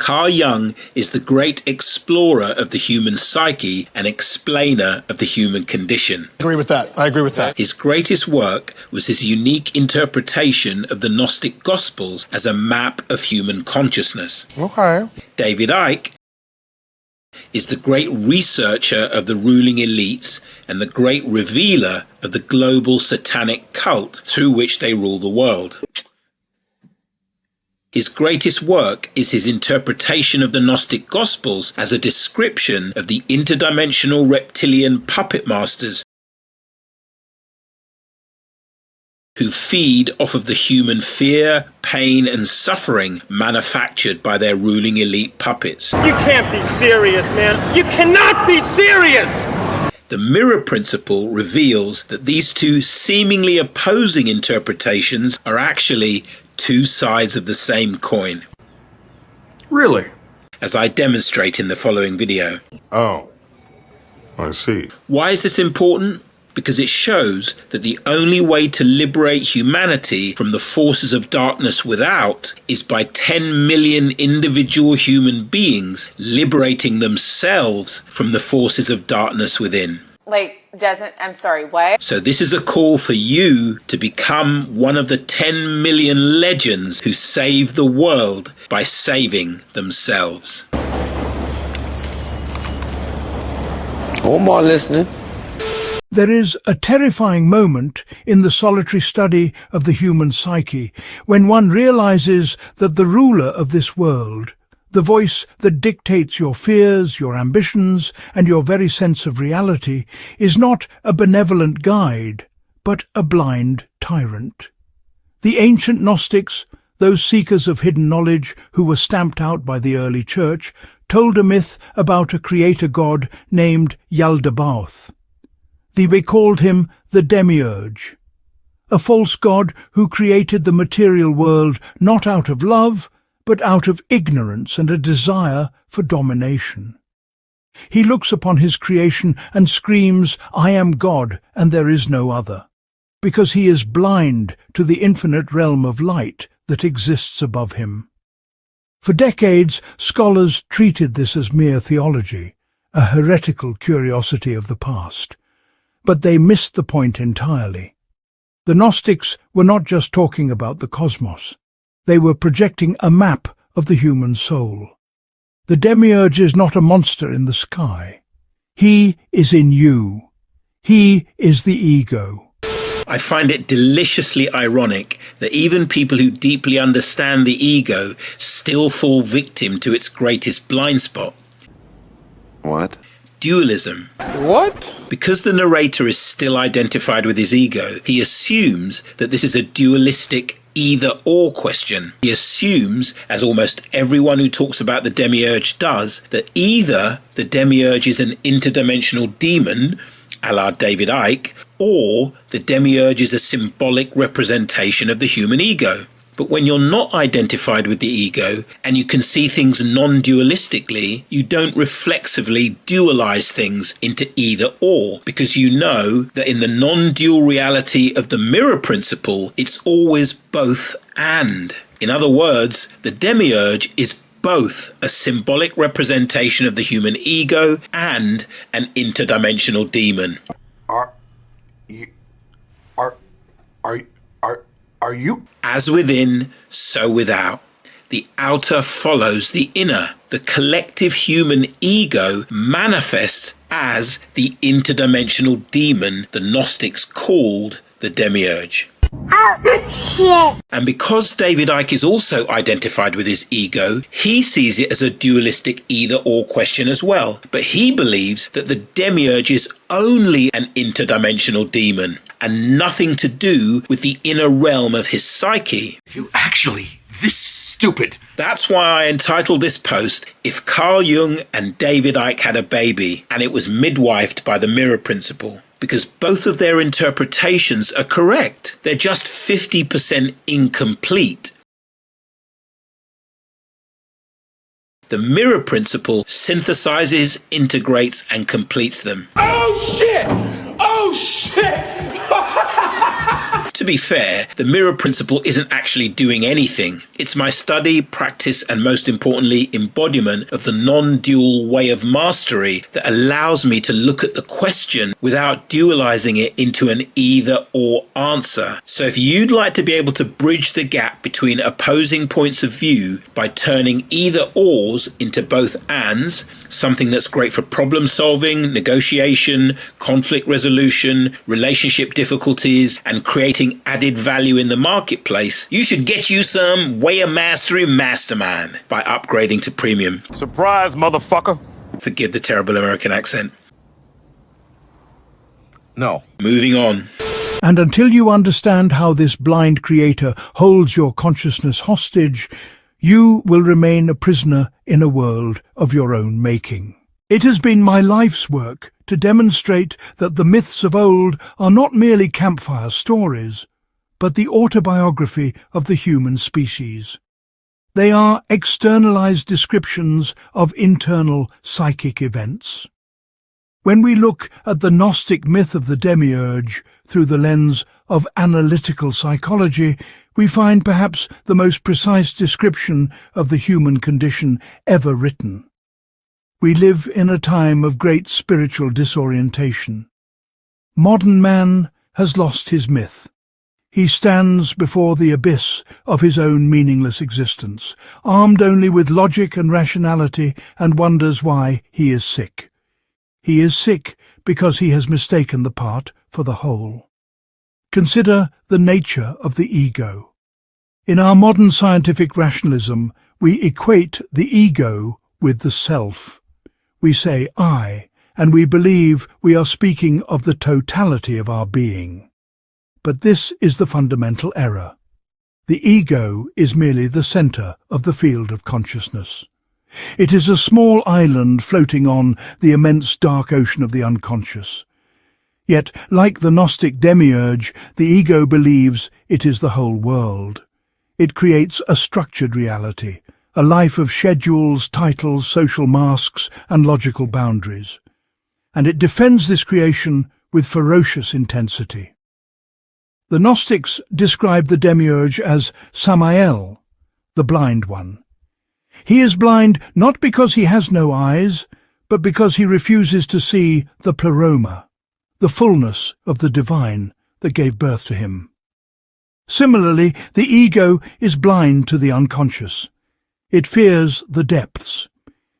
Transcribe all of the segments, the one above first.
Carl Jung is the great explorer of the human psyche and explainer of the human condition. I agree with that. His greatest work was his unique interpretation of the Gnostic Gospels as a map of human consciousness. Okay. David Icke is the great researcher of the ruling elites and the great revealer of the global satanic cult through which they rule the world. His greatest work is his interpretation of the Gnostic Gospels as a description of the interdimensional reptilian puppet masters who feed off of the human fear, pain, and suffering manufactured by their ruling elite puppets. You can't be serious, man. You cannot be serious! The mirror principle reveals that these two seemingly opposing interpretations are actually two sides of the same coin. Really? As I demonstrate in the following video. Oh, I see. Why is this important? Because it shows that the only way to liberate humanity from the forces of darkness without is by 10 million individual human beings liberating themselves from the forces of darkness within. I'm sorry, what? So this is a call for you to become one of the 10 million legends who save the world by saving themselves. Oh, am I listening? There is a terrifying moment in the solitary study of the human psyche when one realizes that the ruler of this world, the voice that dictates your fears, your ambitions, and your very sense of reality, is not a benevolent guide, but a blind tyrant. The ancient Gnostics, those seekers of hidden knowledge who were stamped out by the early church, told a myth about a creator god named Yaldabaoth. They called him the Demiurge, a false god who created the material world not out of love, but out of ignorance and a desire for domination. He looks upon his creation and screams, "I am God, and there is no other," because he is blind to the infinite realm of light that exists above him. For decades, scholars treated this as mere theology, a heretical curiosity of the past. But they missed the point entirely. The Gnostics were not just talking about the cosmos. They were projecting a map of the human soul. The Demiurge is not a monster in the sky. He is in you. He is the ego. I find it deliciously ironic that even people who deeply understand the ego still fall victim to its greatest blind spot. What? Dualism. What? Because the narrator is still identified with his ego, he assumes that this is a dualistic either-or question. He assumes, as almost everyone who talks about the Demiurge does, that either the Demiurge is an interdimensional demon, a la David Icke, or the Demiurge is a symbolic representation of the human ego. But when you're not identified with the ego and you can see things non-dualistically, you don't reflexively dualize things into either or, because you know that in the non-dual reality of the mirror principle, it's always both and. In other words, the Demiurge is both a symbolic representation of the human ego and an interdimensional demon. Are you? As within, so without. The outer follows the inner. The collective human ego manifests as the interdimensional demon the Gnostics called the Demiurge. Oh, shit. And because David Icke is also identified with his ego, he sees it as a dualistic either-or question as well. But he believes that the Demiurge is only an interdimensional demon and nothing to do with the inner realm of his psyche. You actually this stupid. That's why I entitled this post, If Carl Jung and David Icke Had a Baby, and it was midwifed by the mirror principle. Because both of their interpretations are correct. They're just 50% incomplete. The mirror principle synthesizes, integrates, and completes them. Oh shit! Oh shit! To be fair, the mirror principle isn't actually doing anything. It's my study, practice, and most importantly, embodiment of the non-dual way of mastery that allows me to look at the question without dualizing it into an either-or answer. So if you'd like to be able to bridge the gap between opposing points of view by turning either-ors into both ands, something that's great for problem solving, negotiation, conflict resolution, relationship difficulties, and creating added value in the marketplace, you should get you some Way of Mastery Mastermind by upgrading to Premium. Surprise, motherfucker. Forgive the terrible American accent. No. Moving on. And until you understand how this blind creator holds your consciousness hostage, you will remain a prisoner in a world of your own making. It has been my life's work to demonstrate that the myths of old are not merely campfire stories, but the autobiography of the human species. They are externalized descriptions of internal psychic events. When we look at the Gnostic myth of the demiurge through the lens of analytical psychology, we find perhaps the most precise description of the human condition ever written. We live in a time of great spiritual disorientation. Modern man has lost his myth. He stands before the abyss of his own meaningless existence, armed only with logic and rationality, and wonders why he is sick. He is sick because he has mistaken the part for the whole. Consider the nature of the ego. In our modern scientific rationalism, we equate the ego with the self. We say I, and we believe we are speaking of the totality of our being. But this is the fundamental error. The ego is merely the center of the field of consciousness. It is a small island floating on the immense dark ocean of the unconscious. Yet, like the Gnostic demiurge, the ego believes it is the whole world. It creates a structured reality, a life of schedules, titles, social masks, and logical boundaries. And it defends this creation with ferocious intensity. The Gnostics describe the demiurge as Samael, the blind one. He is blind not because he has no eyes, but because he refuses to see the pleroma, the fullness of the divine that gave birth to him. Similarly, the ego is blind to the unconscious. It fears the depths.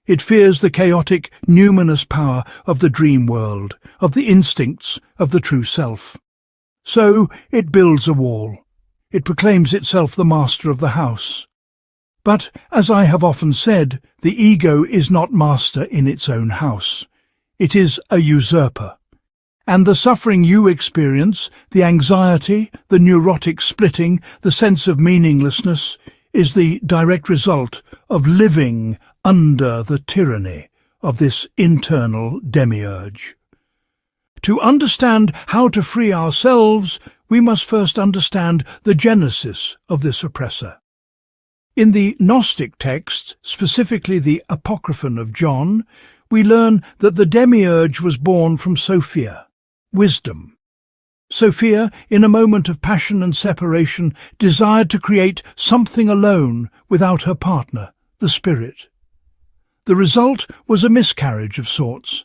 It fears the chaotic, numinous power of the dream world, of the instincts of the true self. So it builds a wall. It proclaims itself the master of the house. But, as I have often said, the ego is not master in its own house. It is a usurper. And the suffering you experience, the anxiety, the neurotic splitting, the sense of meaninglessness, is the direct result of living under the tyranny of this internal demiurge. To understand how to free ourselves, we must first understand the genesis of this oppressor. In the Gnostic texts, specifically the Apocryphon of John, we learn that the demiurge was born from Sophia, wisdom. Sophia, in a moment of passion and separation, desired to create something alone without her partner, the spirit. The result was a miscarriage of sorts,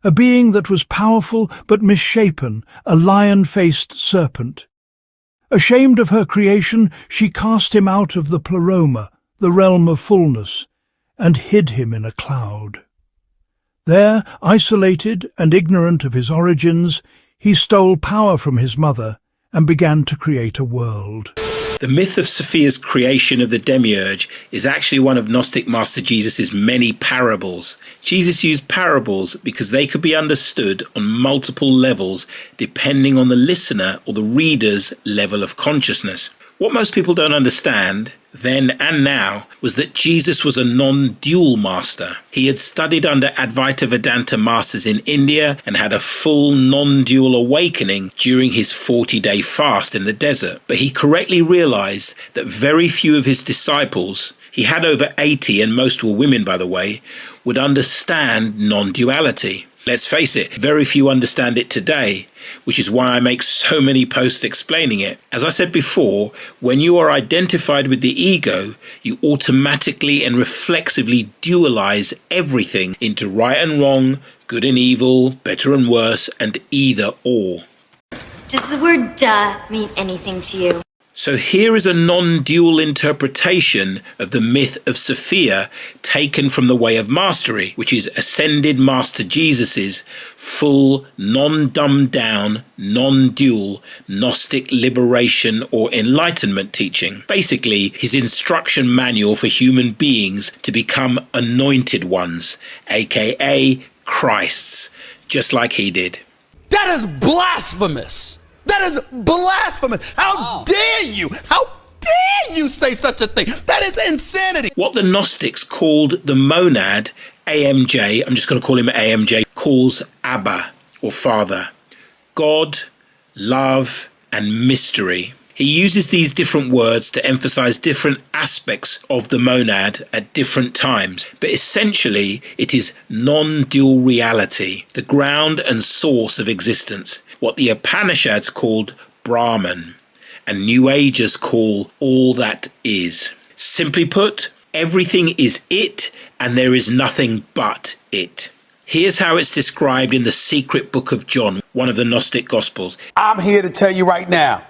a being that was powerful but misshapen, a lion-faced serpent. Ashamed of her creation, she cast him out of the pleroma, the realm of fullness, and hid him in a cloud. There, isolated and ignorant of his origins, he stole power from his mother and began to create a world. The myth of Sophia's creation of the demiurge is actually one of Gnostic Master Jesus' many parables. Jesus used parables because they could be understood on multiple levels depending on the listener or the reader's level of consciousness. What most people don't understand, then and now, was that Jesus was a non-dual master. He had studied under Advaita Vedanta masters in India and had a full non-dual awakening during his 40-day fast in the desert. But he correctly realized that very few of his disciples, he had over 80 and most were women by the way, would understand non-duality. Let's face it, very few understand it today, which is why I make so many posts explaining it. As I said before, when you are identified with the ego, you automatically and reflexively dualize everything into right and wrong, good and evil, better and worse, and either or. Does the word duh mean anything to you? So here is a non-dual interpretation of the myth of Sophia taken from the Way of Mastery, which is Ascended Master Jesus's full, non-dumbed down, non-dual Gnostic liberation or enlightenment teaching. Basically, his instruction manual for human beings to become anointed ones, aka Christs, just like he did. That is blasphemous! That is blasphemous! How dare you? How dare you say such a thing? That is insanity! What the Gnostics called the monad, AMJ, I'm just going to call him AMJ, calls Abba, or Father. God, love, and mystery. He uses these different words to emphasize different aspects of the monad at different times, but essentially it is non-dual reality, the ground and source of existence, what the Upanishads called Brahman, and New Agers call all that is. Simply put, everything is it, and there is nothing but it. Here's how it's described in the secret book of John, one of the Gnostic Gospels. I'm here to tell you right now,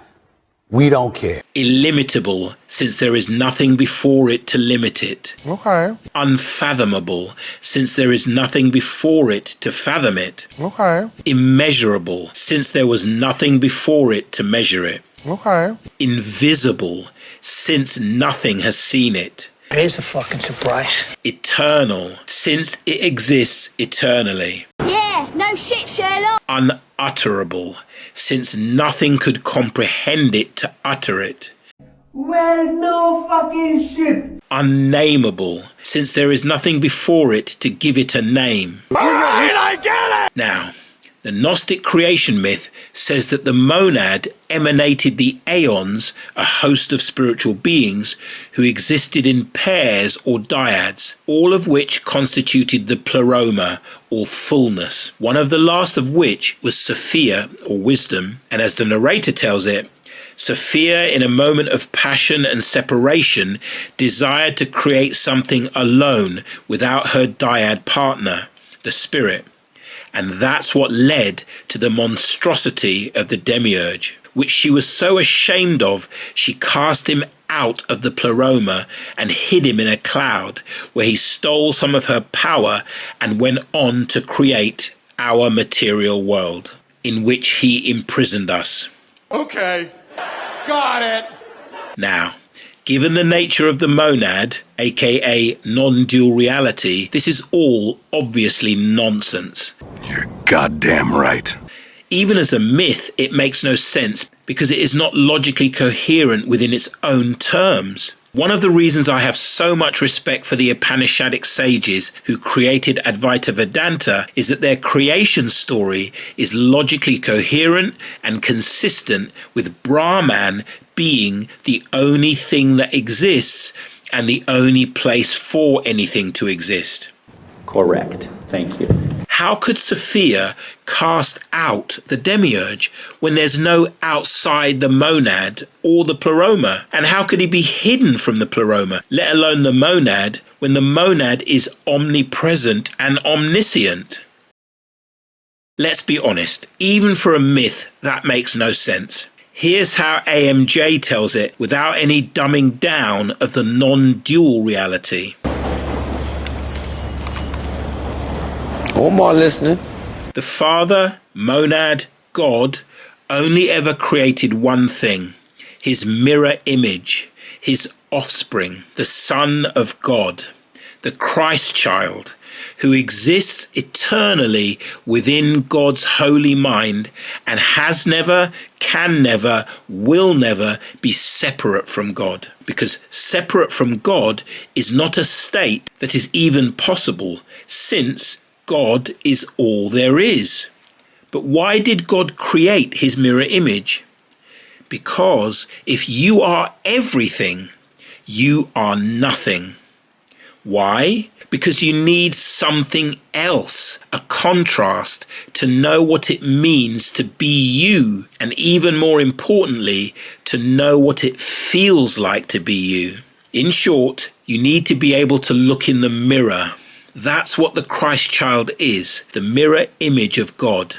we don't care. Illimitable, since there is nothing before it to limit it. Okay. Unfathomable, since there is nothing before it to fathom it. Okay. Immeasurable, since there was nothing before it to measure it. Okay. Invisible, since nothing has seen it. Here's a fucking surprise. Eternal, since it exists eternally. Yeah, no shit, Sherlock. Unutterable, since nothing could comprehend it to utter it. Well, no fucking shit. Unnameable, since there is nothing before it to give it a name. Alright, I get it! Now, the Gnostic creation myth says that the monad emanated the aeons, a host of spiritual beings who existed in pairs or dyads, all of which constituted the pleroma or fullness, one of the last of which was Sophia or wisdom, and as the narrator tells it, Sophia, in a moment of passion and separation, desired to create something alone without her dyad partner, the spirit. And that's what led to the monstrosity of the demiurge, which she was so ashamed of, she cast him out of the pleroma and hid him in a cloud, where he stole some of her power and went on to create our material world, in which he imprisoned us. Okay, got it. Now, given the nature of the monad, aka non-dual reality, this is all obviously nonsense. You're goddamn right. Even as a myth, it makes no sense because it is not logically coherent within its own terms. One of the reasons I have so much respect for the Upanishadic sages who created Advaita Vedanta is that their creation story is logically coherent and consistent with Brahman being the only thing that exists and the only place for anything to exist. Correct. Thank you. How could Sophia cast out the demiurge when there's no outside the monad or the pleroma? And how could he be hidden from the pleroma, let alone the monad, when the monad is omnipresent and omniscient? Let's be honest, even for a myth, that makes no sense. Here's how AMJ tells it without any dumbing down of the non-dual reality. Who am I listening? The Father, monad, God, only ever created one thing, his mirror image, his offspring, the Son of God, the Christ child, who exists eternally within God's holy mind and has never, can never, will never be separate from God. Because separate from God is not a state that is even possible, since God is all there is. But why did God create his mirror image? Because if you are everything, you are nothing. Why? Because you need something else, a contrast, to know what it means to be you, and even more importantly, to know what it feels like to be you. In short, you need to be able to look in the mirror. That's what the Christ child is, the mirror image of God.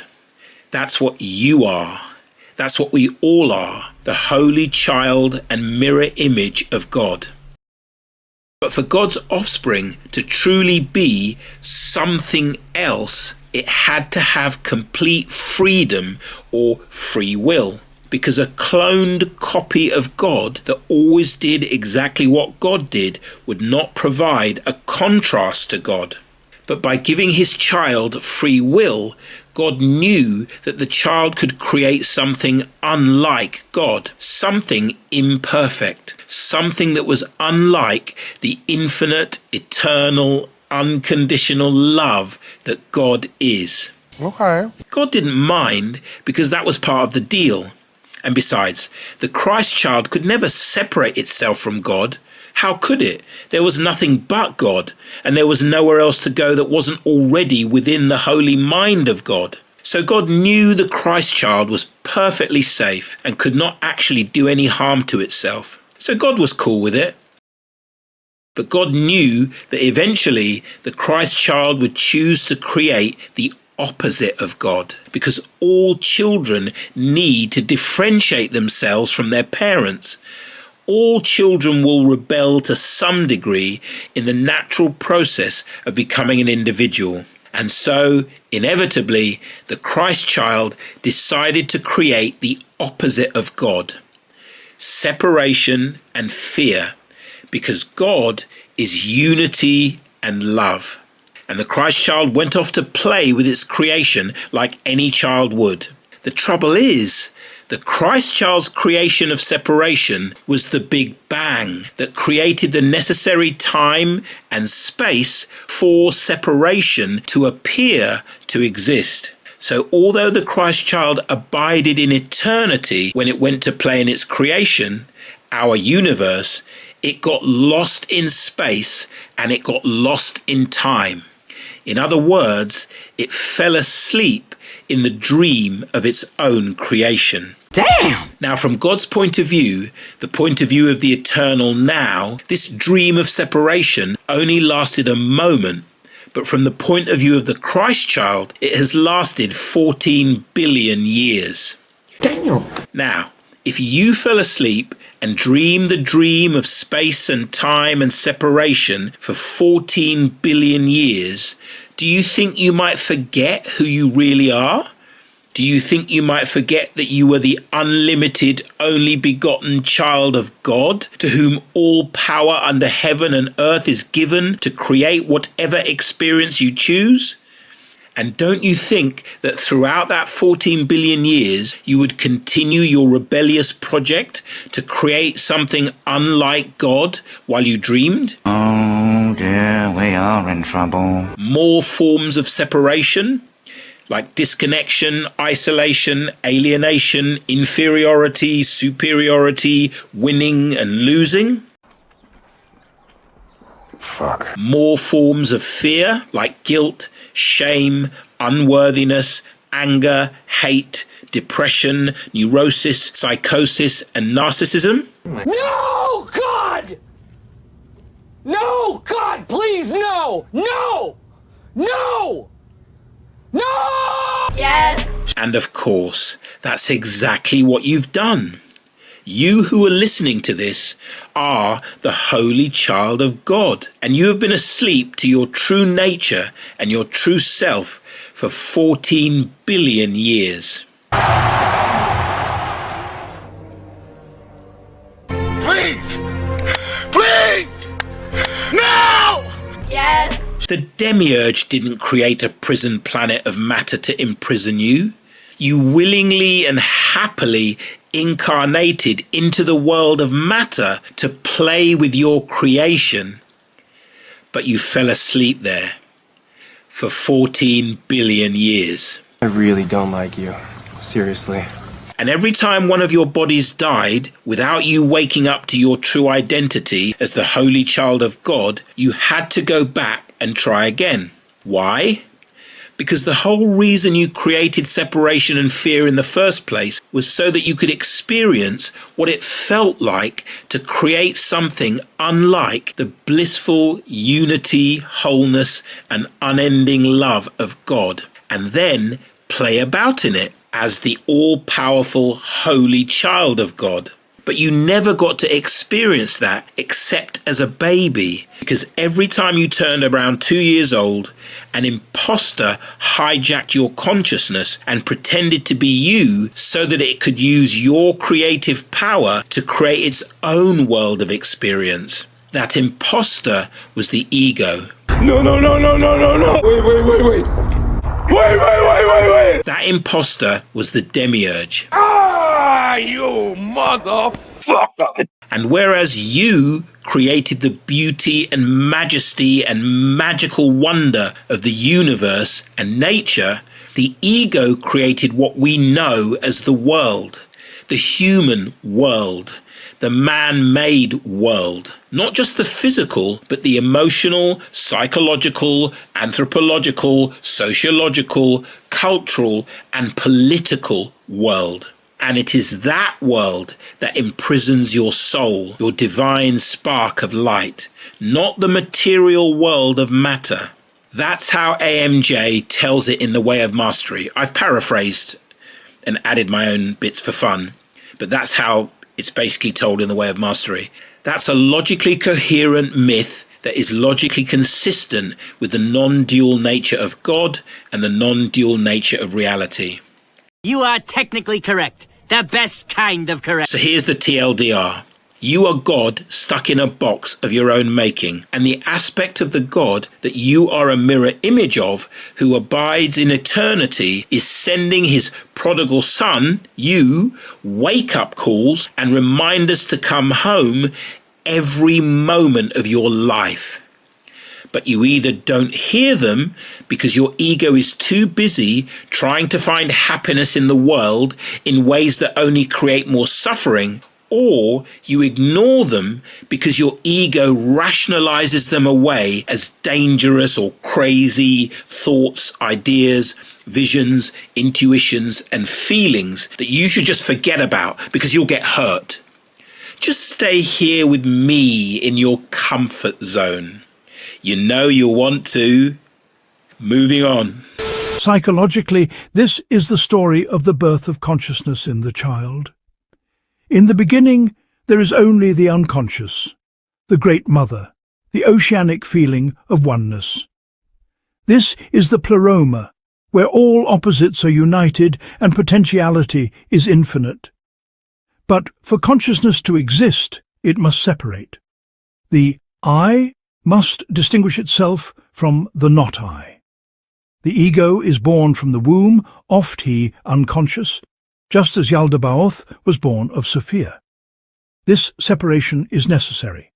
That's what you are. That's what we all are, the holy child and mirror image of God. But for God's offspring to truly be something else, it had to have complete freedom or free will. Because a cloned copy of God that always did exactly what God did would not provide a contrast to God. But by giving his child free will, God knew that the child could create something unlike God, something imperfect, something that was unlike the infinite, eternal, unconditional love that God is. Okay. God didn't mind because that was part of the deal. And besides, the Christ child could never separate itself from God. How could it? There was nothing but God, and there was nowhere else to go that wasn't already within the holy mind of God. So God knew the Christ child was perfectly safe and could not actually do any harm to itself. So God was cool with it. But God knew that eventually the Christ child would choose to create the opposite of God, because all children need to differentiate themselves from their parents. All children will rebel to some degree in the natural process of becoming an individual. And so, inevitably, the Christ child decided to create the opposite of God: separation and fear, because God is unity and love. And the Christ child went off to play with its creation like any child would. The trouble is, the Christ child's creation of separation was the Big Bang that created the necessary time and space for separation to appear to exist. So although the Christ child abided in eternity when it went to play in its creation, our universe, it got lost in space and it got lost in time. In other words, it fell asleep in the dream of its own creation. Damn! Now, from God's point of view, the point of view of the eternal now, this dream of separation only lasted a moment. But from the point of view of the Christ child, it has lasted 14 billion years. Damn! Now, if you fell asleep and dreamed the dream of space and time and separation for 14 billion years, do you think you might forget who you really are? Do you think you might forget that you were the unlimited, only begotten child of God, to whom all power under heaven and earth is given to create whatever experience you choose? And don't you think that throughout that 14 billion years, you would continue your rebellious project to create something unlike God while you dreamed? Oh dear, we are in trouble. More forms of separation, like disconnection, isolation, alienation, inferiority, superiority, winning and losing. Fuck. More forms of fear, like guilt, shame, unworthiness, anger, hate, depression, neurosis, psychosis, and narcissism. No, God! No, God, please, no! No! No! No! Yes! And of course, that's exactly what you've done. You who are listening to this are the holy child of God, and you have been asleep to your true nature and your true self for 14 billion years. Please! Please! No! Yes! The demiurge didn't create a prison planet of matter to imprison you. You willingly and happily incarnated into the world of matter to play with your creation. But you fell asleep there for 14 billion years. I really don't like you. Seriously. And every time one of your bodies died, without you waking up to your true identity as the holy child of God, you had to go back and try again. Why? Because the whole reason you created separation and fear in the first place was so that you could experience what it felt like to create something unlike the blissful unity, wholeness, and unending love of God, and then play about in it as the all-powerful holy child of God. But you never got to experience that except as a baby, because every time you turned around 2 years old, an imposter hijacked your consciousness and pretended to be you so that it could use your creative power to create its own world of experience. That imposter was the ego. No. Wait. Wait. That imposter was the demiurge. Ah, you motherfucker. And whereas you created the beauty and majesty and magical wonder of the universe and nature, the ego created what we know as the world, the human world, the man-made world. Not just the physical, but the emotional, psychological, anthropological, sociological, cultural, and political world. And it is that world that imprisons your soul, your divine spark of light, not the material world of matter. That's how AMJ tells it in The Way of Mastery. I've paraphrased and added my own bits for fun, but that's how it's basically told in The Way of Mastery. That's a logically coherent myth that is logically consistent with the non-dual nature of God and the non-dual nature of reality. You are technically correct. The best kind of correct. So here's the TLDR. You are God stuck in a box of your own making, and the aspect of the God that you are a mirror image of, who abides in eternity, is sending his prodigal son, you, wake-up calls and reminders to come home every moment of your life. But you either don't hear them because your ego is too busy trying to find happiness in the world in ways that only create more suffering, or you ignore them because your ego rationalizes them away as dangerous or crazy thoughts, ideas, visions, intuitions, and feelings that you should just forget about because you'll get hurt. Just stay here with me in your comfort zone. You know you'll want to. Moving on. Psychologically, this is the story of the birth of consciousness in the child. In the beginning, there is only the unconscious, the Great Mother, the oceanic feeling of oneness. This is the pleroma, where all opposites are united and potentiality is infinite. But for consciousness to exist, it must separate. The I must distinguish itself from the not I. The ego is born from the womb, oft he unconscious, just as Yaldabaoth was born of Sophia. This separation is necessary.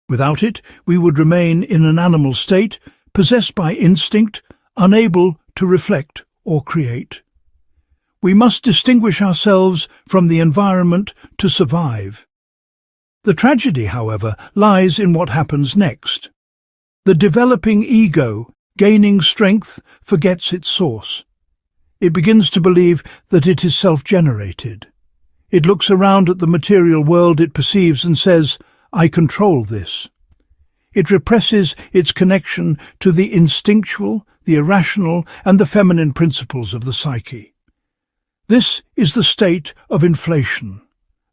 Without it, we would remain in an animal state, possessed by instinct, unable to reflect or create. We must distinguish ourselves from the environment to survive. The tragedy, however, lies in what happens next. The developing ego, gaining strength, forgets its source. It begins to believe that it is self-generated. It looks around at the material world it perceives and says, I control this. It represses its connection to the instinctual, the irrational, and the feminine principles of the psyche. This is the state of inflation,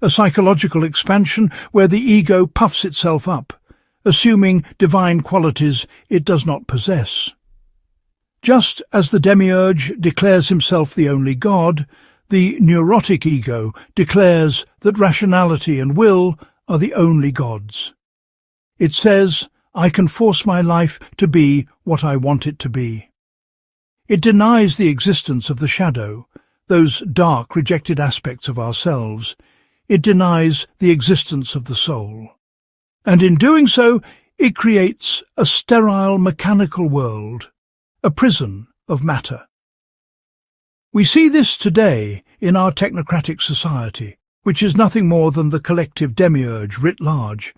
a psychological expansion where the ego puffs itself up, assuming divine qualities it does not possess. Just as the demiurge declares himself the only God, the neurotic ego declares that rationality and will are the only gods. It says, I can force my life to be what I want it to be. It denies the existence of the shadow, those dark, rejected aspects of ourselves. It denies the existence of the soul. And in doing so, it creates a sterile, mechanical world, a prison of matter. We see this today in our technocratic society, which is nothing more than the collective demiurge writ large.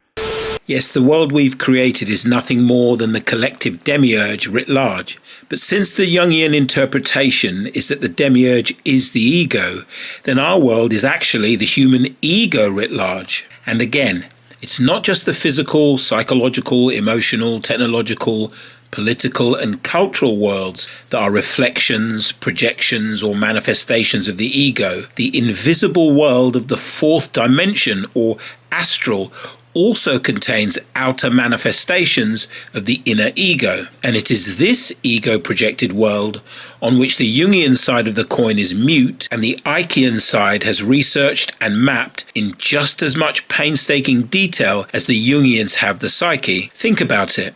Yes, the world we've created is nothing more than the collective demiurge writ large. But since the Jungian interpretation is that the demiurge is the ego, then our world is actually the human ego writ large. And again, it's not just the physical, psychological, emotional, technological, political and cultural worlds that are reflections, projections or manifestations of the ego. The invisible world of the fourth dimension or astral also contains outer manifestations of the inner ego. And it is this ego-projected world on which the Jungian side of the coin is mute and the Ickean side has researched and mapped in just as much painstaking detail as the Jungians have the psyche. Think about it.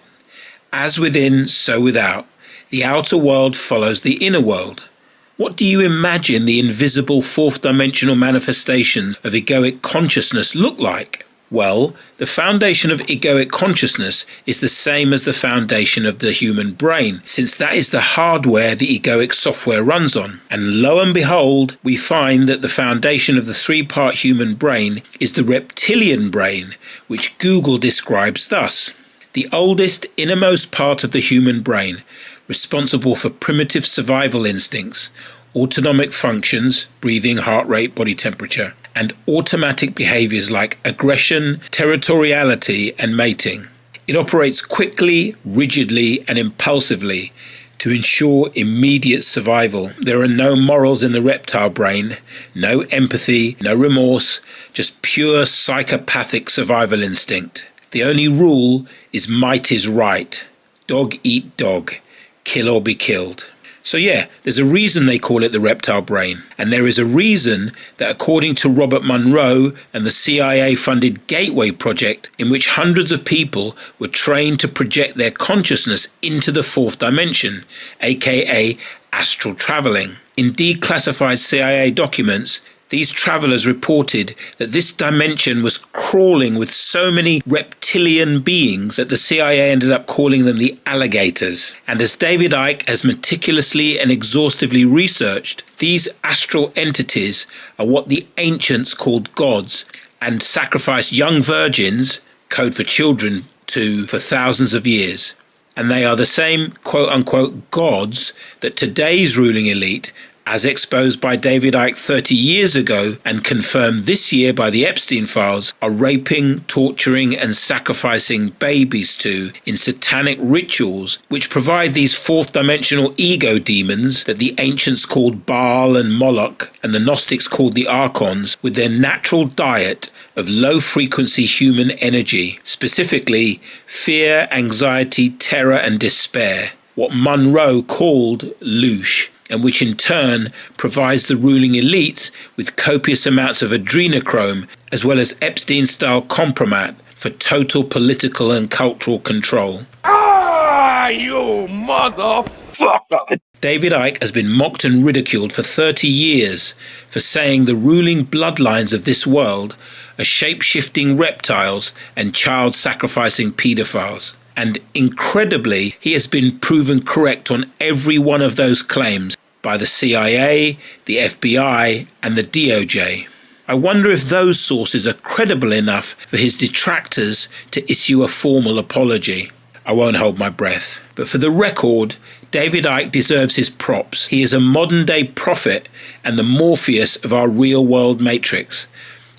As within, so without. The outer world follows the inner world. What do you imagine the invisible fourth dimensional manifestations of egoic consciousness look like? Well, the foundation of egoic consciousness is the same as the foundation of the human brain, since that is the hardware the egoic software runs on. And lo and behold, we find that the foundation of the three-part human brain is the reptilian brain, which Google describes thus. The oldest, innermost part of the human brain, responsible for primitive survival instincts, autonomic functions, breathing, heart rate, body temperature, and automatic behaviors like aggression, territoriality, and mating. It operates quickly, rigidly, and impulsively to ensure immediate survival. There are no morals in the reptile brain, no empathy, no remorse, just pure psychopathic survival instinct. The only rule is might is right. Dog eat dog. Kill or be killed. So yeah, there's a reason they call it the reptile brain. And there is a reason that according to Robert Monroe and the CIA-funded Gateway Project, in which hundreds of people were trained to project their consciousness into the fourth dimension, aka astral traveling. In declassified CIA documents, these travelers reported that this dimension was crawling with so many reptilian beings that the CIA ended up calling them the alligators. And as David Icke has meticulously and exhaustively researched, these astral entities are what the ancients called gods and sacrificed young virgins, code for children, to for thousands of years. And they are the same quote-unquote gods that today's ruling elite, as exposed by David Icke 30 years ago and confirmed this year by the Epstein files, are raping, torturing and sacrificing babies to in satanic rituals which provide these fourth dimensional ego demons that the ancients called Baal and Moloch and the Gnostics called the Archons with their natural diet of low-frequency human energy, specifically fear, anxiety, terror and despair, what Monroe called louche, and which in turn provides the ruling elites with copious amounts of adrenochrome as well as Epstein-style compromat for total political and cultural control. Ah, you motherfucker! David Icke has been mocked and ridiculed for 30 years for saying the ruling bloodlines of this world are shape-shifting reptiles and child-sacrificing paedophiles. And incredibly, he has been proven correct on every one of those claims by the CIA, the FBI, and the DOJ. I wonder if those sources are credible enough for his detractors to issue a formal apology. I won't hold my breath. But for the record, David Icke deserves his props. He is a modern-day prophet and the Morpheus of our real-world matrix.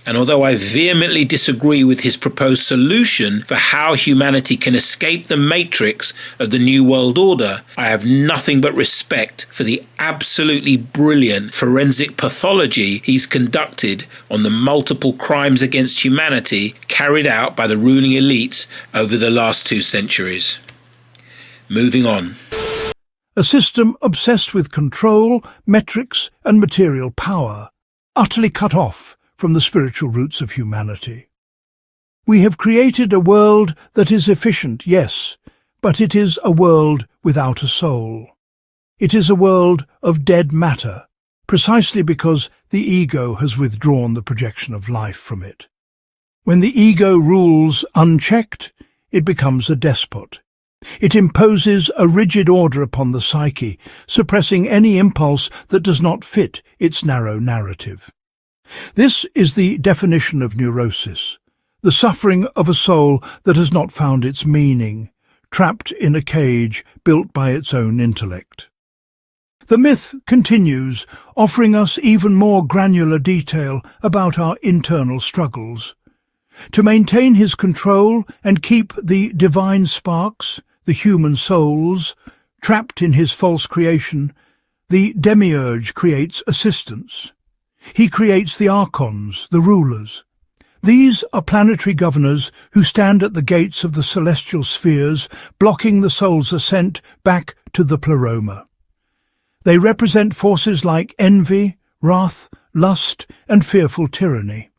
And although I vehemently disagree with his proposed solution for how humanity can escape the matrix of the New World Order, I have nothing but respect for the absolutely brilliant forensic pathology he's conducted on the multiple crimes against humanity carried out by the ruling elites over the last 2 centuries. Moving on. A system obsessed with control, metrics, and material power, utterly cut off from the spiritual roots of humanity. We have created a world that is efficient, yes, but it is a world without a soul. It is a world of dead matter, precisely because the ego has withdrawn the projection of life from it. When the ego rules unchecked, it becomes a despot. It imposes a rigid order upon the psyche, suppressing any impulse that does not fit its narrow narrative. This is the definition of neurosis, the suffering of a soul that has not found its meaning, trapped in a cage built by its own intellect. The myth continues, offering us even more granular detail about our internal struggles. To maintain his control and keep the divine sparks, the human souls, trapped in his false creation, the demiurge creates assistants. He creates the archons, the rulers. These are planetary governors who stand at the gates of the celestial spheres, blocking the soul's ascent back to the pleroma. They represent forces like envy, wrath, lust, and fearful tyranny.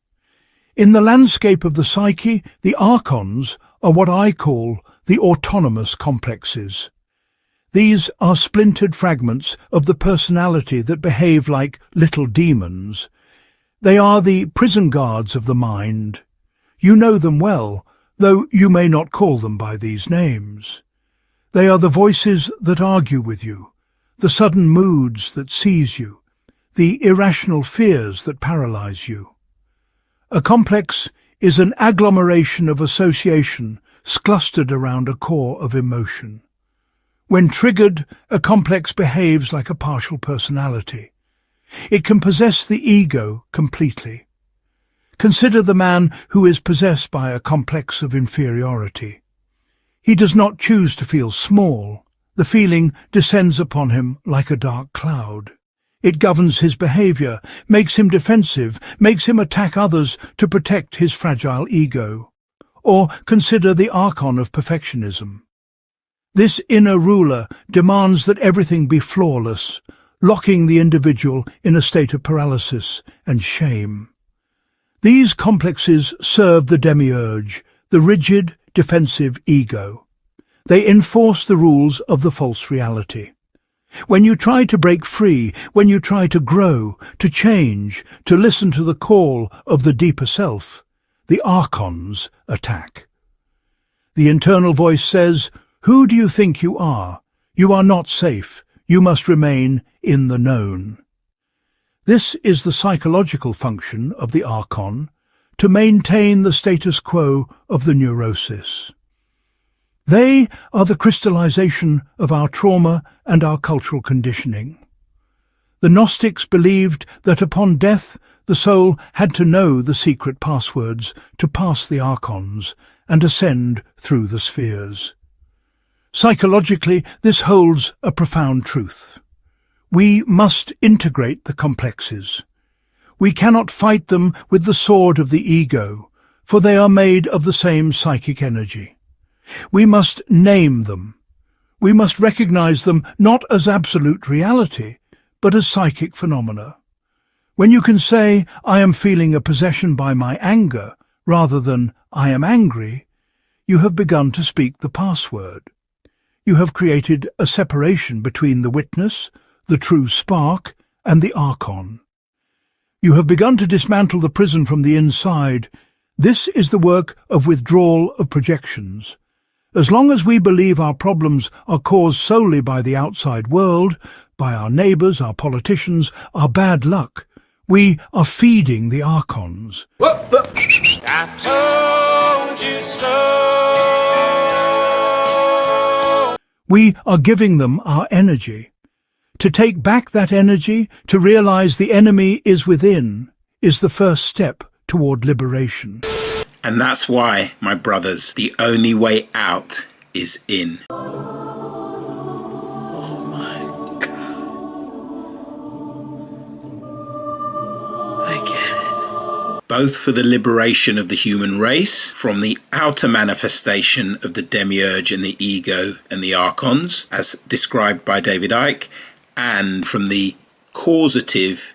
In the landscape of the psyche, the archons are what I call the autonomous complexes. These are splintered fragments of the personality that behave like little demons. They are the prison guards of the mind. You know them well, though you may not call them by these names. They are the voices that argue with you, the sudden moods that seize you, the irrational fears that paralyze you. A complex is an agglomeration of association clustered around a core of emotion. When triggered, a complex behaves like a partial personality. It can possess the ego completely. Consider the man who is possessed by a complex of inferiority. He does not choose to feel small. The feeling descends upon him like a dark cloud. It governs his behavior, makes him defensive, makes him attack others to protect his fragile ego. Or consider the archon of perfectionism. This inner ruler demands that everything be flawless, locking the individual in a state of paralysis and shame. These complexes serve the demiurge, the rigid, defensive ego. They enforce the rules of the false reality. When you try to break free, when you try to grow, to change, to listen to the call of the deeper self, the archons attack. The internal voice says, "Who do you think you are? You are not safe. You must remain in the known." This is the psychological function of the archon, to maintain the status quo of the neurosis. They are the crystallization of our trauma and our cultural conditioning. The Gnostics believed that upon death the soul had to know the secret passwords to pass the archons and ascend through the spheres. Psychologically, this holds a profound truth. We must integrate the complexes. We cannot fight them with the sword of the ego, for they are made of the same psychic energy. We must name them. We must recognize them not as absolute reality, but as psychic phenomena. When you can say, "I am feeling a possession by my anger," rather than "I am angry," you have begun to speak the password. You have created a separation between the witness, the true spark, and the archon. You have begun to dismantle the prison from the inside. This is the work of withdrawal of projections. As long as we believe our problems are caused solely by the outside world, by our neighbours, our politicians, our bad luck, we are feeding the archons. I told you so. We are giving them our energy. To take back that energy, to realize the enemy is within, is the first step toward liberation. And that's why, my brothers, the only way out is in. Oh my God. I get it. Both for the liberation of the human race from the outer manifestation of the demiurge and the ego and the archons, as described by David Icke, and from the causative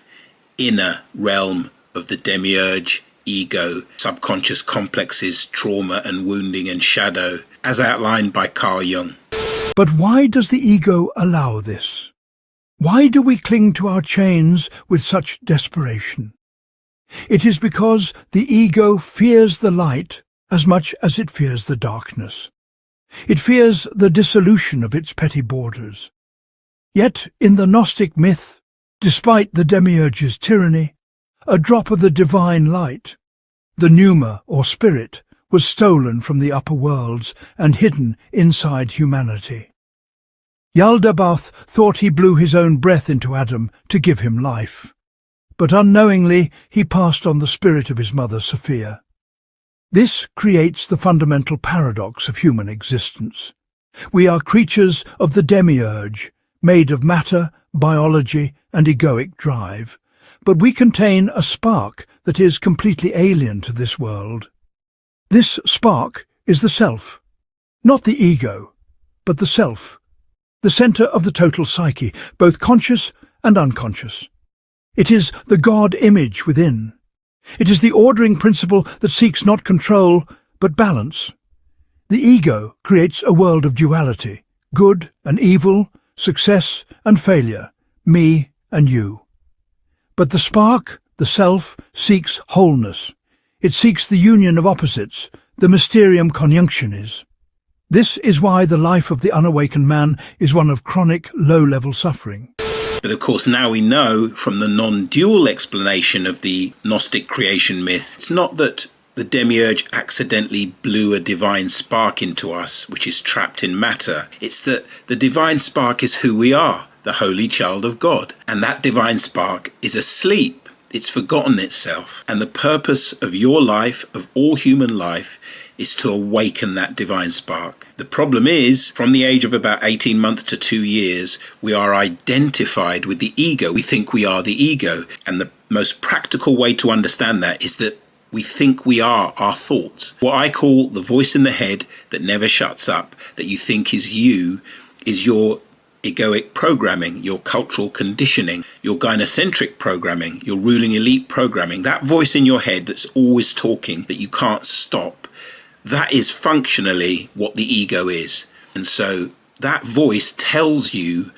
inner realm of the demiurge, ego, subconscious complexes, trauma and wounding and shadow, as outlined by Carl Jung. But why does the ego allow this? Why do we cling to our chains with such desperation? It is because the ego fears the light as much as it fears the darkness. It fears the dissolution of its petty borders. Yet, in the Gnostic myth, despite the demiurge's tyranny, a drop of the divine light, the pneuma or spirit, was stolen from the upper worlds and hidden inside humanity. Yaldabaoth thought he blew his own breath into Adam to give him life, but unknowingly he passed on the spirit of his mother Sophia. This creates the fundamental paradox of human existence. We are creatures of the demiurge, made of matter, biology, and egoic drive, but we contain a spark that is completely alien to this world. This spark is the self, not the ego, but the self, the center of the total psyche, both conscious and unconscious. It is the God image within. It is the ordering principle that seeks not control, but balance. The ego creates a world of duality, good and evil, success and failure, me and you. But the spark, the self, seeks wholeness. It seeks the union of opposites, the mysterium conjunctionis. This is why the life of the unawakened man is one of chronic, low-level suffering. But of course now we know from the non-dual explanation of the Gnostic creation myth, it's not that the demiurge accidentally blew a divine spark into us, which is trapped in matter. It's that the divine spark is who we are, the holy child of God. And that divine spark is asleep. It's forgotten itself. And the purpose of your life, of all human life, is to awaken that divine spark. The problem is, from the age of about 18 months to 2 years, we are identified with the ego. We think we are the ego. And the most practical way to understand that is that we think we are our thoughts. What I call the voice in the head that never shuts up, that you think is you, is your egoic programming, your cultural conditioning, your gynocentric programming, your ruling elite programming. That voice in your head that's always talking, that you can't stop. That is functionally what the ego is. And so that voice tells you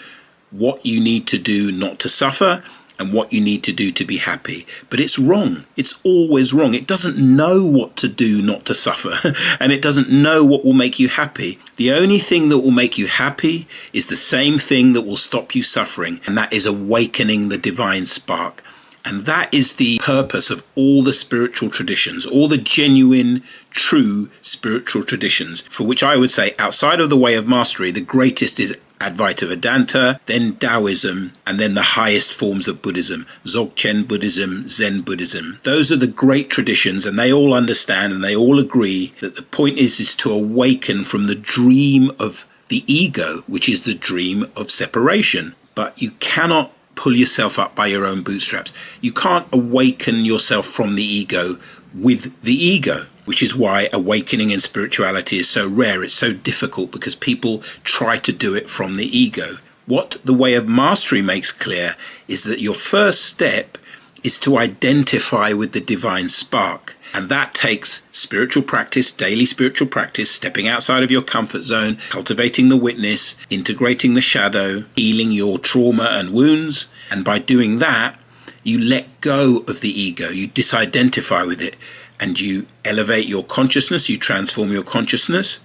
what you need to do not to suffer and what you need to do to be happy. But it's wrong. It's always wrong. It doesn't know what to do not to suffer, and it doesn't know what will make you happy. The only thing that will make you happy is the same thing that will stop you suffering, and that is awakening the divine spark. And that is the purpose of all the spiritual traditions, all the genuine, true spiritual traditions, for which I would say, outside of the way of mastery, the greatest is Advaita Vedanta, then Taoism, and then the highest forms of Buddhism, Dzogchen Buddhism, Zen Buddhism. Those are the great traditions, and they all understand and they all agree that the point is to awaken from the dream of the ego, which is the dream of separation. But you cannot pull yourself up by your own bootstraps. You can't awaken yourself from the ego with the ego, which is why awakening in spirituality is so rare. It's so difficult because people try to do it from the ego. What the way of mastery makes clear is that your first step is to identify with the divine spark. And that takes spiritual practice, daily spiritual practice, stepping outside of your comfort zone, cultivating the witness, integrating the shadow, healing your trauma and wounds. And by doing that, you let go of the ego, you disidentify with it, and you elevate your consciousness, you transform your consciousness.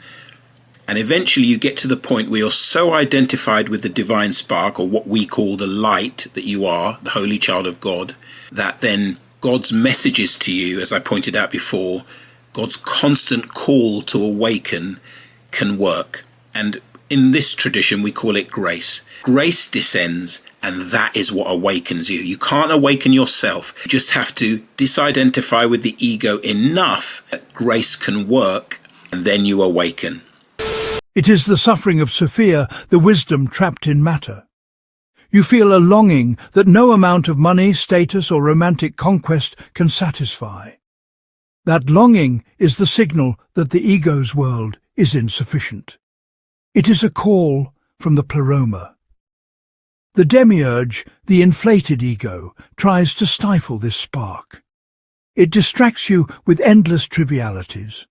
And eventually you get to the point where you're so identified with the divine spark, or what we call the light that you are, the holy child of God, that then God's messages to you, as I pointed out before, God's constant call to awaken can work. And in this tradition, we call it grace. Grace descends, and that is what awakens you. You can't awaken yourself. You just have to disidentify with the ego enough that grace can work, and then you awaken. It is the suffering of Sophia, the wisdom trapped in matter. You feel a longing that no amount of money, status, or romantic conquest can satisfy. That longing is the signal that the ego's world is insufficient. It is a call from the pleroma. The demiurge, the inflated ego, tries to stifle this spark. It distracts you with endless trivialities.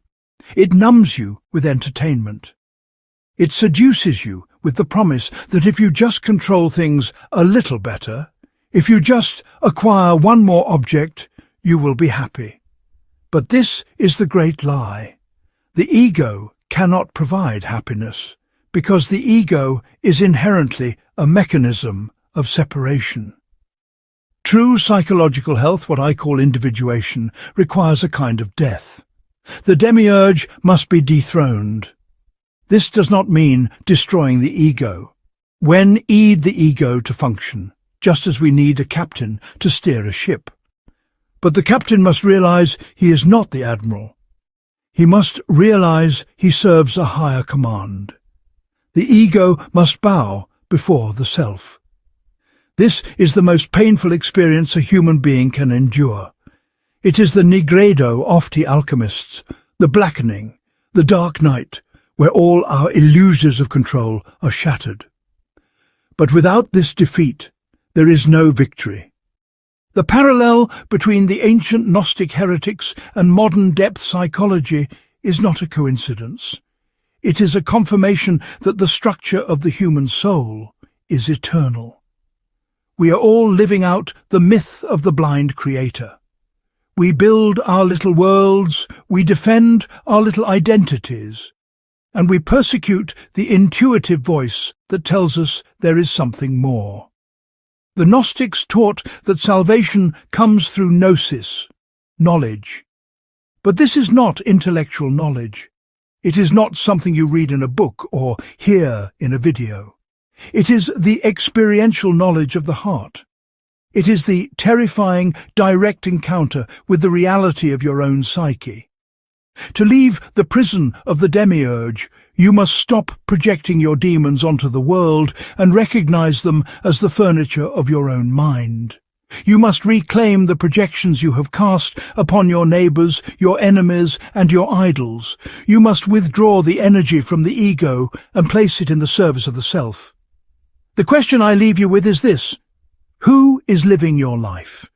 It numbs you with entertainment. It seduces you with the promise that if you just control things a little better, if you just acquire one more object, you will be happy. But this is the great lie. The ego cannot provide happiness, because the ego is inherently a mechanism of separation. True psychological health, what I call individuation, requires a kind of death. The demiurge must be dethroned. This does not mean destroying the ego. We need the ego to function, just as we need a captain to steer a ship. But the captain must realize he is not the admiral. He must realize he serves a higher command. The ego must bow before the self. This is the most painful experience a human being can endure. It is the nigredo of the alchemists, the blackening, the dark night, where all our illusions of control are shattered. But without this defeat, there is no victory. The parallel between the ancient Gnostic heretics and modern depth psychology is not a coincidence. It is a confirmation that the structure of the human soul is eternal. We are all living out the myth of the blind creator. We build our little worlds, we defend our little identities, and we persecute the intuitive voice that tells us there is something more. The Gnostics taught that salvation comes through gnosis, knowledge. But this is not intellectual knowledge. It is not something you read in a book or hear in a video. It is the experiential knowledge of the heart. It is the terrifying, direct encounter with the reality of your own psyche. To leave the prison of the demiurge, you must stop projecting your demons onto the world and recognize them as the furniture of your own mind. You must reclaim the projections you have cast upon your neighbors, your enemies, and your idols. You must withdraw the energy from the ego and place it in the service of the self. The question I leave you with is this: who is living your life?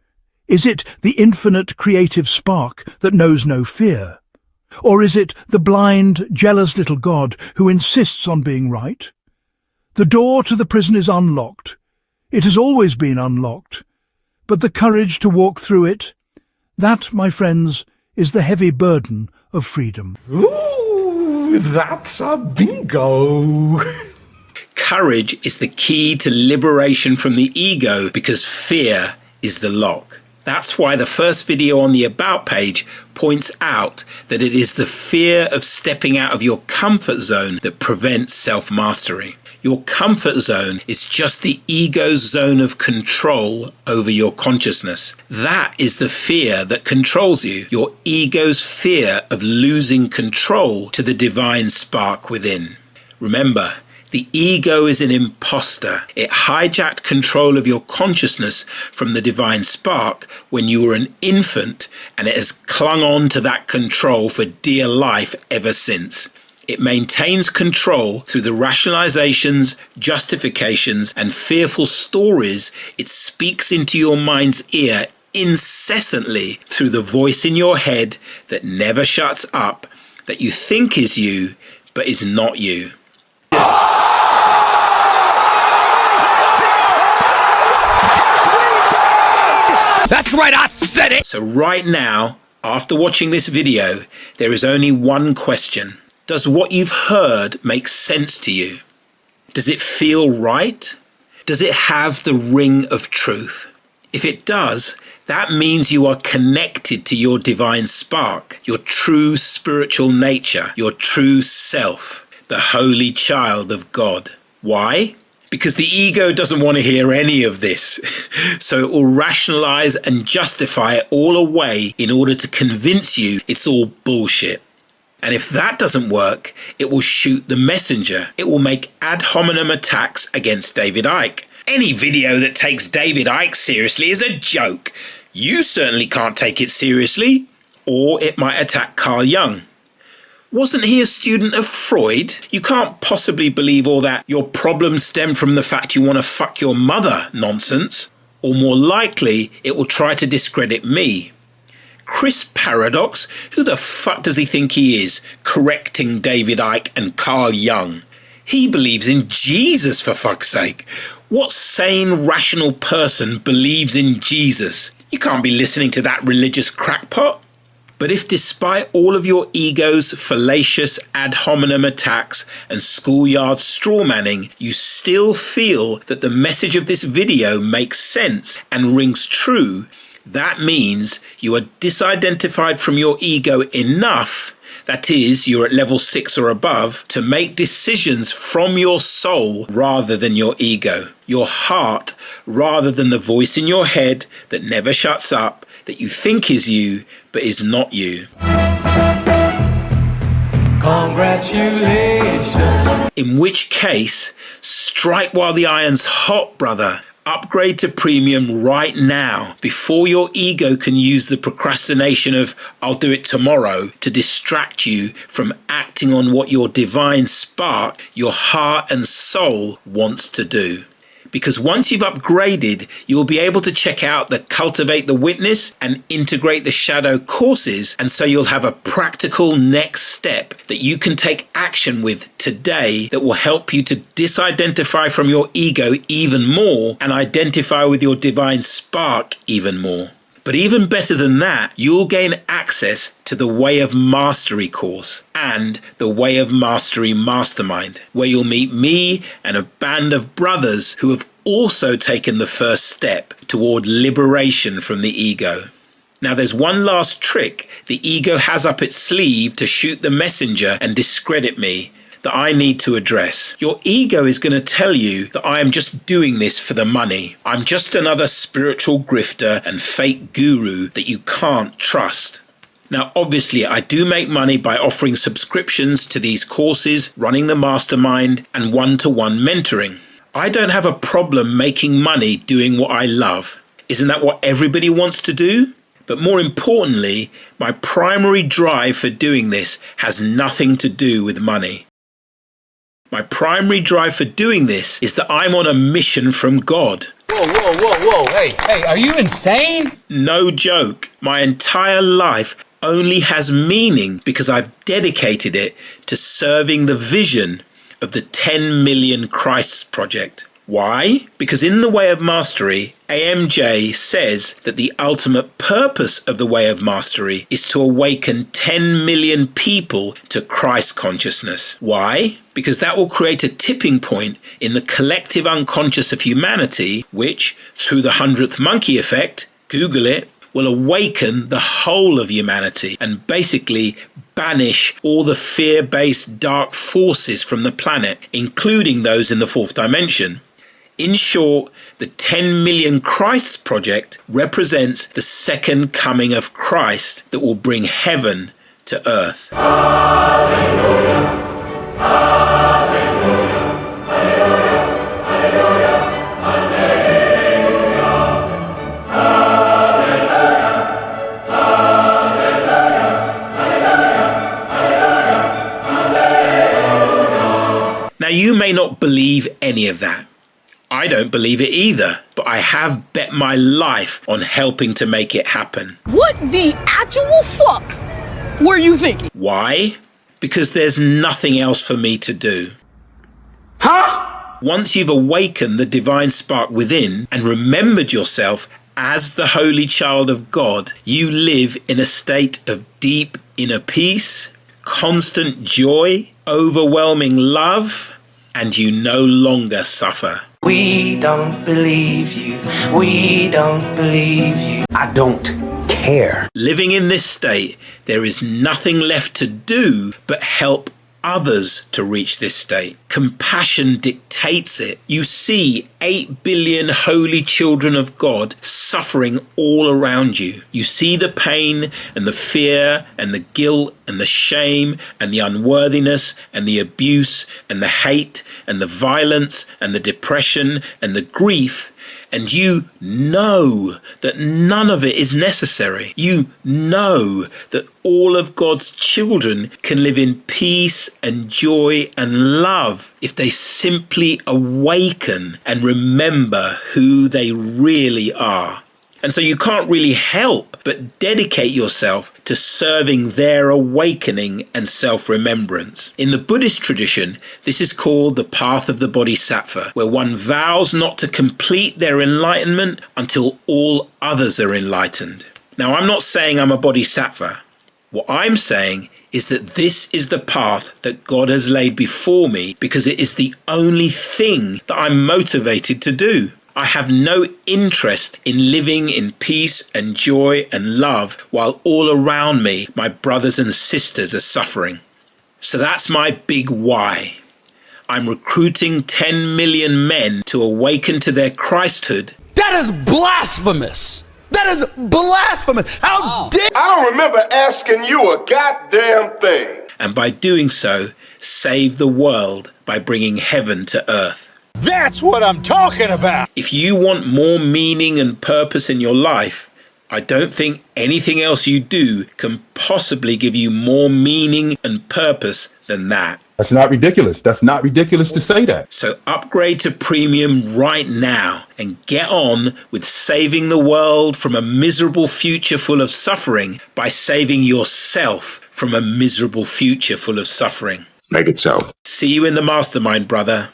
Is it the infinite creative spark that knows no fear? Or is it the blind, jealous little God who insists on being right? The door to the prison is unlocked. It has always been unlocked. But the courage to walk through it, that, my friends, is the heavy burden of freedom. Ooh, that's a bingo! Courage is the key to liberation from the ego because fear is the lock. That's why the first video on the About page points out that it is the fear of stepping out of your comfort zone that prevents self-mastery. Your comfort zone is just the ego's zone of control over your consciousness. That is the fear that controls you, your ego's fear of losing control to the divine spark within. Remember, the ego is an imposter. It hijacked control of your consciousness from the divine spark when you were an infant, and it has clung on to that control for dear life ever since. It maintains control through the rationalizations, justifications, and fearful stories it speaks into your mind's ear incessantly through the voice in your head that never shuts up, that you think is you, but is not you. That's right, I said it! So right now, after watching this video, there is only one question. Does what you've heard make sense to you? Does it feel right? Does it have the ring of truth? If it does, that means you are connected to your divine spark, your true spiritual nature, your true self, the holy child of God. Why? Because the ego doesn't want to hear any of this. So it will rationalize and justify it all away in order to convince you it's all bullshit. And if that doesn't work, it will shoot the messenger. It will make ad hominem attacks against David Icke. Any video that takes David Icke seriously is a joke. You certainly can't take it seriously. Or it might attack Carl Jung. Wasn't he a student of Freud? You can't possibly believe all that your problems stem from the fact you want to fuck your mother nonsense. Or more likely, it will try to discredit me. Chris Paradox? Who the fuck does he think he is, correcting David Icke and Carl Jung? He believes in Jesus, for fuck's sake. What sane, rational person believes in Jesus? You can't be listening to that religious crackpot. But if despite all of your ego's fallacious ad hominem attacks and schoolyard strawmanning, you still feel that the message of this video makes sense and rings true, that means you are disidentified from your ego enough, that is, you're at level 6 or above, to make decisions from your soul rather than your ego, your heart rather than the voice in your head that never shuts up, that you think is you, but is not you. Congratulations. In which case, strike while the iron's hot, brother. Upgrade to premium right now before your ego can use the procrastination of "I'll do it tomorrow" to distract you from acting on what your divine spark, your heart and soul wants to do. Because once you've upgraded, you'll be able to check out the Cultivate the Witness and Integrate the Shadow courses, and so you'll have a practical next step that you can take action with today that will help you to disidentify from your ego even more and identify with your divine spark even more. But even better than that, you'll gain access to the Way of Mastery course and the Way of Mastery Mastermind, where you'll meet me and a band of brothers who have also taken the first step toward liberation from the ego. Now there's one last trick the ego has up its sleeve to shoot the messenger and discredit me that I need to address. Your ego is going to tell you that I am just doing this for the money. I'm just another spiritual grifter and fake guru that you can't trust. Now, obviously, I do make money by offering subscriptions to these courses, running the mastermind, and one-to-one mentoring. I don't have a problem making money doing what I love. Isn't that what everybody wants to do? But more importantly, my primary drive for doing this has nothing to do with money. My primary drive for doing this is that I'm on a mission from God. Whoa. Hey, are you insane? No joke. My entire life only has meaning because I've dedicated it to serving the vision of the 10 Million Christs Project. Why? Because in the Way of Mastery, AMJ says that the ultimate purpose of the Way of Mastery is to awaken 10 million people to Christ consciousness. Why? Because that will create a tipping point in the collective unconscious of humanity, which, through the 100th monkey effect, Google it, will awaken the whole of humanity and basically banish all the fear-based dark forces from the planet, including those in the fourth dimension. In short, the 10 Million Christs Project represents the second coming of Christ that will bring heaven to earth. Hallelujah. Hallelujah. Hallelujah. Hallelujah. Hallelujah. Now, you may not believe any of that. I don't believe it either, but I have bet my life on helping to make it happen. What the actual fuck were you thinking? Why? Because there's nothing else for me to do. Huh? Once you've awakened the divine spark within and remembered yourself as the holy child of God, you live in a state of deep inner peace, constant joy, overwhelming love, and you no longer suffer. We don't believe you. We don't believe you. I don't care. Living in this state, there is nothing left to do but help others to reach this state. Compassion dictates it. You see 8 billion holy children of God suffering all around you. You see the pain and the fear and the guilt and the shame and the unworthiness and the abuse and the hate and the violence and the depression and the grief. And you know that none of it is necessary. You know that all of God's children can live in peace and joy and love if they simply awaken and remember who they really are. And so you can't really help but dedicate yourself to serving their awakening and self-remembrance. In the Buddhist tradition, this is called the path of the Bodhisattva, where one vows not to complete their enlightenment until all others are enlightened. Now, I'm not saying I'm a Bodhisattva. What I'm saying is that this is the path that God has laid before me because it is the only thing that I'm motivated to do. I have no interest in living in peace and joy and love while all around me, my brothers and sisters are suffering. So that's my big why. I'm recruiting 10 million men to awaken to their Christhood. That is blasphemous! That is blasphemous! How dare... I don't remember asking you a goddamn thing. And by doing so, save the world by bringing heaven to earth. That's what I'm talking about! If you want more meaning and purpose in your life, I don't think anything else you do can possibly give you more meaning and purpose than that. That's not ridiculous. That's not ridiculous to say that. So upgrade to premium right now and get on with saving the world from a miserable future full of suffering by saving yourself from a miserable future full of suffering. Make it so. See you in the mastermind, brother.